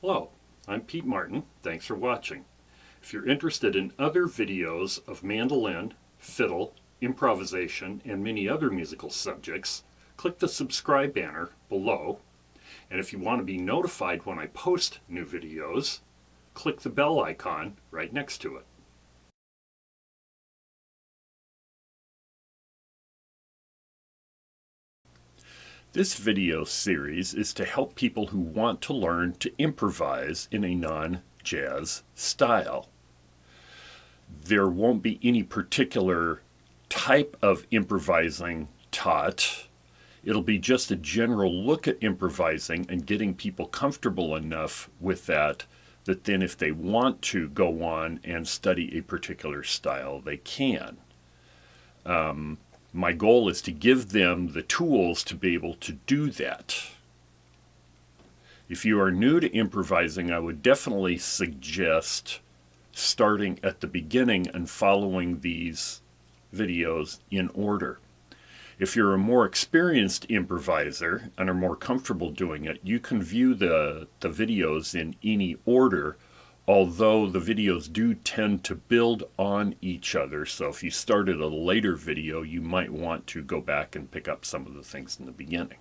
Hello, I'm Pete Martin. Thanks for watching. If you're interested in other videos of mandolin, fiddle, improvisation, and many other musical subjects, click the subscribe banner below. And if you want to be notified when I post new videos, click the bell icon right next to it. This video series is to help people who want to learn to improvise in a non-jazz style. There won't be any particular type of improvising taught. It'll be just a general look at improvising and getting people comfortable enough with that then if they want to go on and study a particular style, they can. My goal is to give them the tools to be able to do that. If you are new to improvising, I would definitely suggest starting at the beginning and following these videos in order. If you're a more experienced improviser and are more comfortable doing it, you can view the videos in any order, although the videos do tend to build on each other. So if you started a later video, you might want to go back and pick up some of the things in the beginning.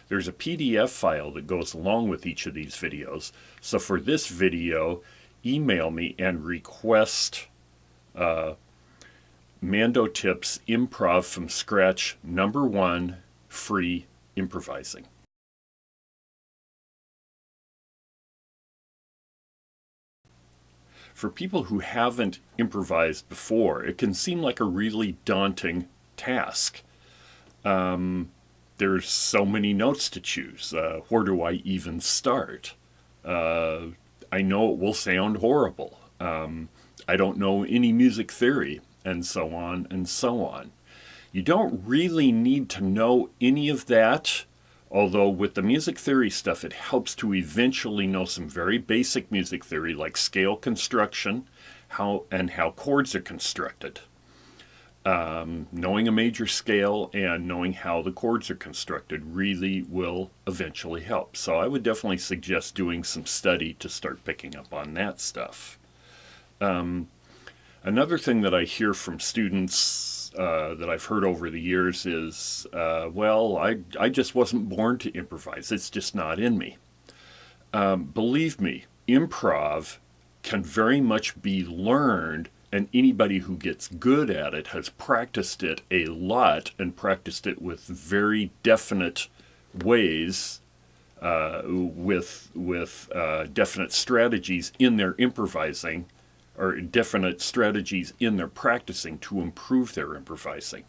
There's a PDF file that goes along with each of these videos. So for this video, email me and request Mando Tips Improv from Scratch #1 free improvising. For people who haven't improvised before, it can seem like a really daunting task. There's so many notes to choose. Where do I even start? I know it will sound horrible. I don't know any music theory, and so on and so on. You don't really need to know any of that, although with the music theory stuff, it helps to eventually know some very basic music theory like scale construction, how chords are constructed. Knowing a major scale and knowing how the chords are constructed really will eventually help. So I would definitely suggest doing some study to start picking up on that stuff. Another thing that I hear from students that I've heard over the years is, well, I just wasn't born to improvise. It's just not in me. Believe me, improv can very much be learned, and anybody who gets good at it has practiced it a lot and practiced it with very definite ways, with definite strategies in their improvising, or definite strategies in their practicing to improve their improvising.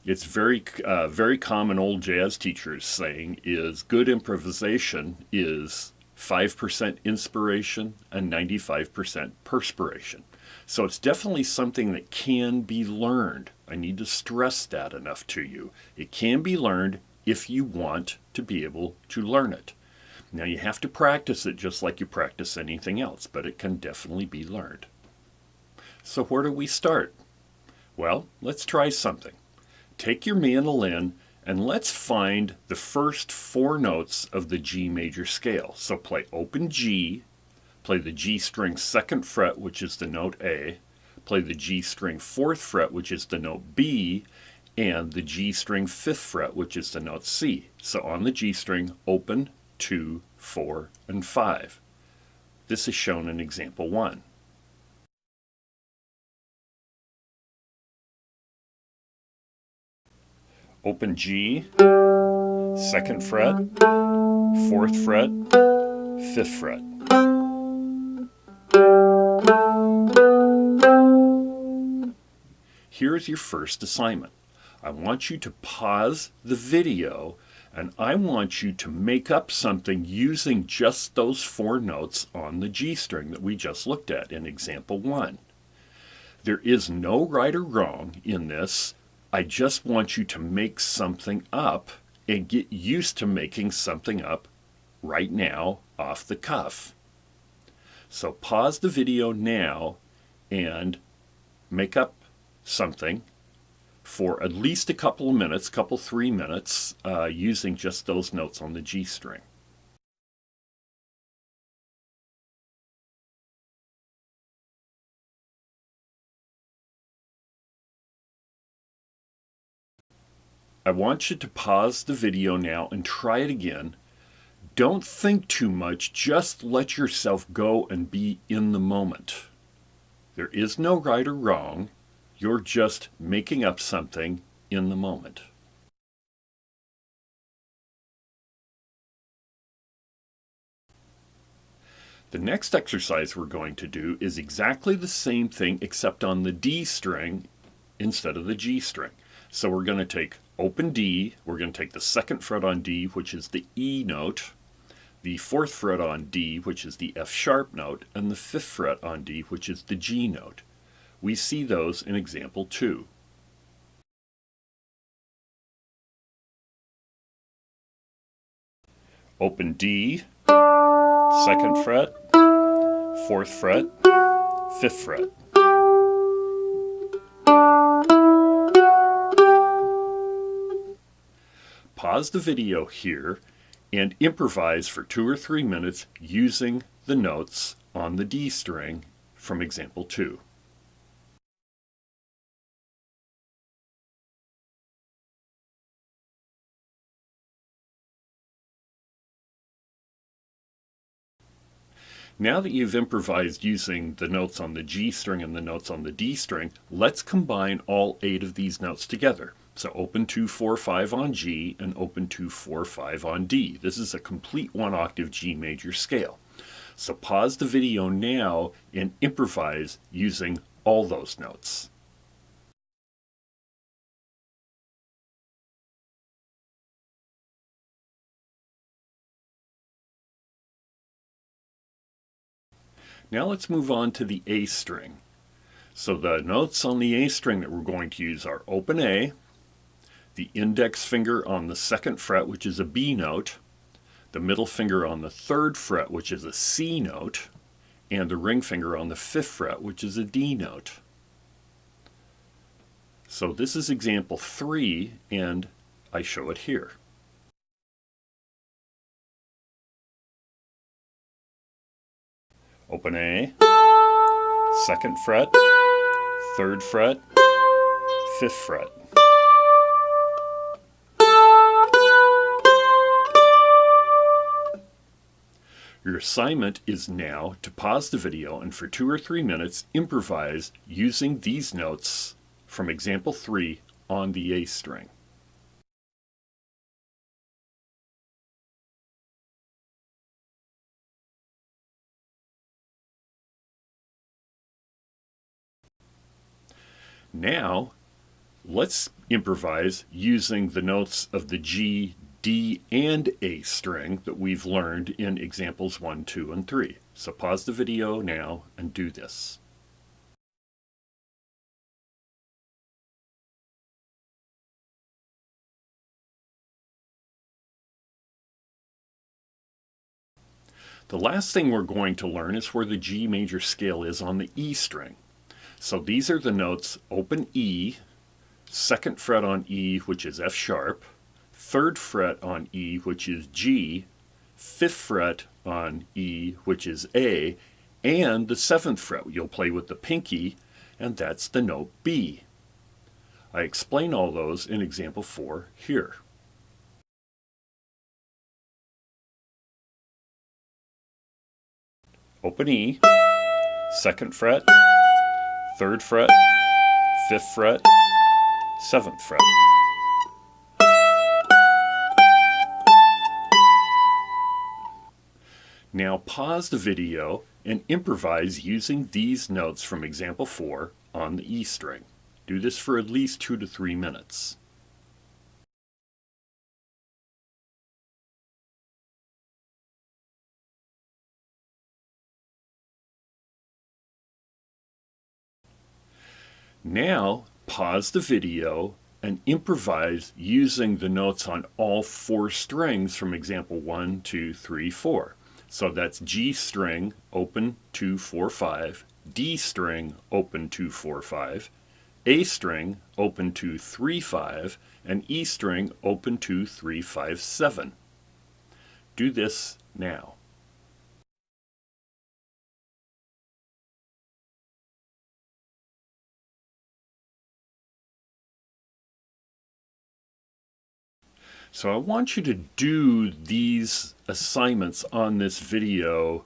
It's very common old jazz teachers saying is good improvisation is 5% inspiration and 95% perspiration. So it's definitely something that can be learned. I need to stress that enough to you. It can be learned if you want to be able to learn it. Now you have to practice it just like you practice anything else, but it can definitely be learned. So where do we start? Well, let's try something. Take your mandolin and let's find the first 4 notes of the G major scale. So play open G, play the G string 2nd fret, which is the note A, play the G string 4th fret, which is the note B, and the G string 5th fret, which is the note C. So on the G string, open 2, 4, and 5. This is shown in example 1. Open G, 2nd fret, 4th fret, 5th fret. Here's your first assignment. I want you to pause the video and I want you to make up something using just those 4 notes on the G string that we just looked at in example 1. There is no right or wrong in this. I just want you to make something up and get used to making something up right now off the cuff. So pause the video now and make up something for at least a couple of minutes, 3 minutes, using just those notes on the G string. I want you to pause the video now and try it again. Don't think too much, just let yourself go and be in the moment. There is no right or wrong, you're just making up something in the moment. The next exercise we're going to do is exactly the same thing except on the D string instead of the G string. So we're going to take open D, we're going to take the second fret on D, which is the E note, the fourth fret on D, which is the F sharp note, and the fifth fret on D, which is the G note. We see those in example 2. Open D, second fret, fourth fret, fifth fret. Pause the video here and improvise for 2 or 3 minutes using the notes on the D string from example 2. Now that you've improvised using the notes on the G string and the notes on the D string, let's combine all 8 of these notes together. So open 2, 4, 5 on G and open 2, 4, 5 on D. This is a complete 1 octave G major scale. So pause the video now and improvise using all those notes. Now let's move on to the A string. So the notes on the A string that we're going to use are open A, the index finger on the second fret, which is a B note, the middle finger on the third fret, which is a C note, and the ring finger on the fifth fret, which is a D note. So this is example 3, and I show it here. Open A, second fret, third fret, fifth fret. Your assignment is now to pause the video and for 2 or 3 minutes improvise using these notes from example 3 on the A string. Now, let's improvise using the notes of the G, D, and A string that we've learned in examples 1, 2, and 3. So pause the video now and do this. The last thing we're going to learn is where the G major scale is on the E string. So these are the notes open E, second fret on E, which is F sharp, third fret on E, which is G, fifth fret on E, which is A, and the seventh fret. You'll play with the pinky, and that's the note B. I explain all those in example 4 here. Open E, second fret, third fret, fifth fret, seventh fret. Now pause the video and improvise using these notes from example 4 on the E string. Do this for at least 2 to 3 minutes. Now pause the video and improvise using the notes on all 4 strings from example 1, 2, 3, 4. So that's G string, open 2, 4, 5, D string, open 2, 4, 5, A string, open 2, 3, 5, and E string, open 2, 3, 5, 7. Do this now. So I want you to do these assignments on this video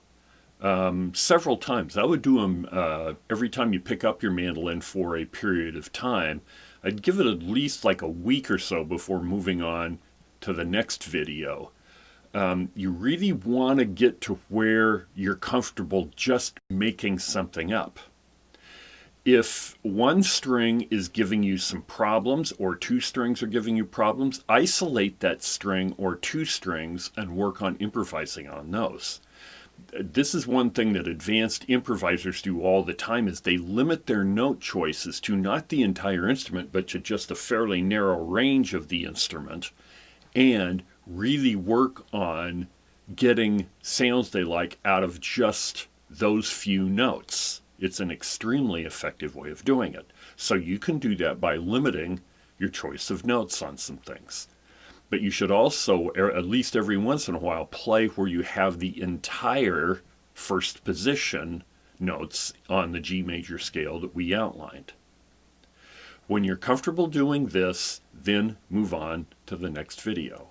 several times. I would do them every time you pick up your mandolin for a period of time. I'd give it at least like a week or so before moving on to the next video. You really want to get to where you're comfortable just making something up. If one string is giving you some problems or two strings are giving you problems, isolate that string or two strings and work on improvising on those. This is one thing that advanced improvisers do all the time, is they limit their note choices to not the entire instrument, but to just a fairly narrow range of the instrument, and really work on getting sounds they like out of just those few notes. It's an extremely effective way of doing it. So you can do that by limiting your choice of notes on some things. But you should also, at least every once in a while, play where you have the entire first position notes on the G major scale that we outlined. When you're comfortable doing this, then move on to the next video.